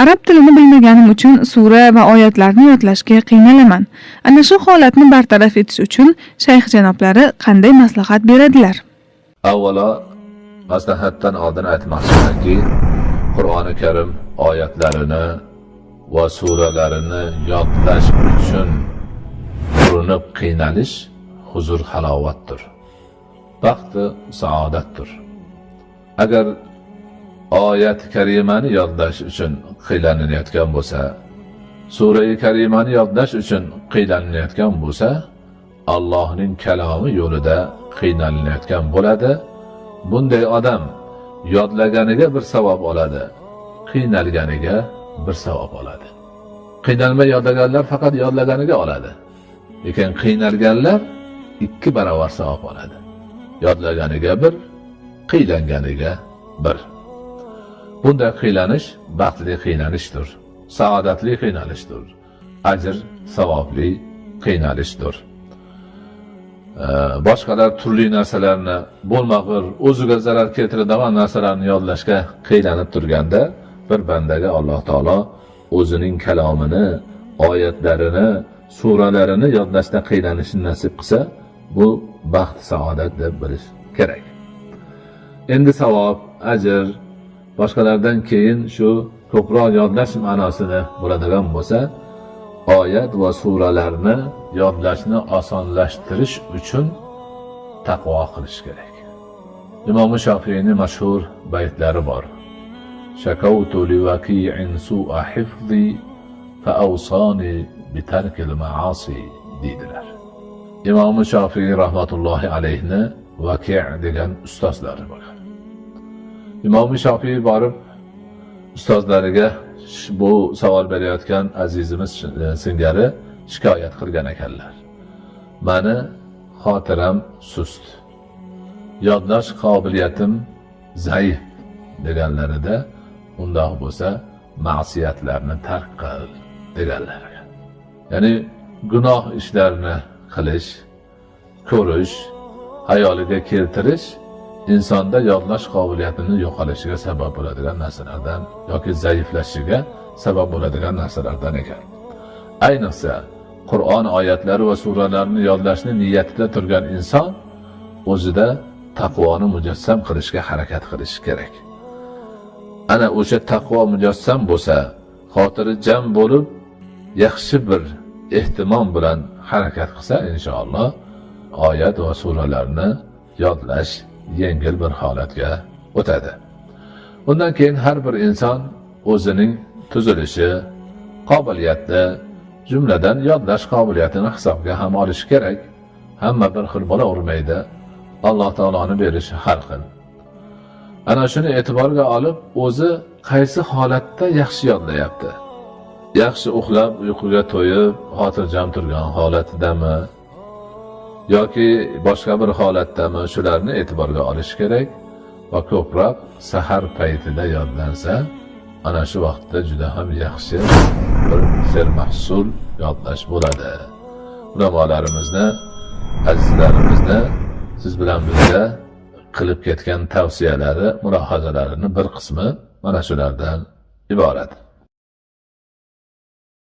Arab tilini bilmaganim uchun sura va oyatlarni yodlashga qiynalaman. Ana shu holatni bartaraf etish uchun shayx janoblari qanday maslahat beradilar? Avvalo, maslahatdan oldin aytmoqchimanki, Qur'oni Karim oyatlarini va suralarini yodlash uchun urinib qiynalish huzur halovatdir. Baxti saodatdir. Agar oyat karimani yodlash uchun qiylanayotgan bo'lsa, sura-i karimani yodlash uchun qiylanayotgan bo'lsa, Allohning kalomi yo'lida qiynalayotgan bo'ladi. Bunday odam yodlaganiga bir savob oladi, qiynalganiga bir savob oladi. Qiynalmay yodlaganlar faqat yodlaganiga oladi. Lekin qiynalganlar 2 barobar savob oladi. Yodlaganiga bir, qiylanganiga bir. Bunday qiylanish baxtli qiynalishdir, saodatli qiynalishdir, ajr savobli qiynalishdir. Boshqalar turli narsalarni bo'lmag'ur o'ziga zarar keltiradigan narsalarni yodlashga qiylanib turganda bir bandaga Alloh taolo o'zining kalomini, oyatlarini, suralarini yodlashda qiylanishni nasib qilsa, bu baxt saodat deb bilish kerak. Endi savob, ajr boshqalardan keyin shu ko'proq yodlash ma'nosini bo'ladigan bo'lsa, oyat va suralarni yodlashni osonlashtirish uchun taqvo qilish kerak. Imom Shofiyning mashhur baytlari bor. Shakawtu liwaki'in su'a hifzi fa awsani bi tarkil ma'asi dedilar. Imom Shofiy rahmatullohi alayhni Vaki' degan ustozlari bor. Imom Shofiy borib ustozlariga bu savol berayotgan azizimiz singari shikoyat qilgan ekanlar. Mani xotiram sust, yodlash qobiliyatim zaif deganlarida, undoq bo'lsa ma'siyatlarni tark qil deganlar. Ya'ni gunoh ishlarni qilish, ko'rish, hayoliga keltirish insonda yodlash qobiliyatini yo'qolishiga sabab bo'ladigan narsalardan yoki zaiflashishiga sabab bo'ladigan narsalardan ekan. Ayniqsa Qur'on oyatlari va suralarini yodlashni niyatida turgan inson o'zida taqvoni mujassam qilishga harakat qilishi kerak. Ana o'sha taqvo mujassam bo'lsa, xotiri jam bo'lib, yaxshi bir ehtimom bilan harakat qilsa, inshaalloh oyat va suralarni yodlash yengil bir holatga o'tadi. Undan keyin har bir inson o'zining tuzilishi, qobiliyati, jumladan yodlash qobiliyatini hisobga ham olishi kerak. Hamma bir xil bo'lavermaydi. Alloh taoloning berishi har xil. Ana shuni e'tiborga olib, o'zi qaysi holatda yaxshi yodlayapti? Yaxshi uxlab, uyquga to'yib, xotirjam turgan holatidami yoki boshqa bir holatdami, shularni e'tiborga olish kerak va ko'proq sahar paytida yodlansa, ana shu vaqtda juda ham yaxshi bir sermahsul yodlash bo'ladi. Ulamolarimizni, azizlarimizni siz bilan birga qilib ketgan tavsiyalari, mulohazalarini bir qismi mana shulardan iborat.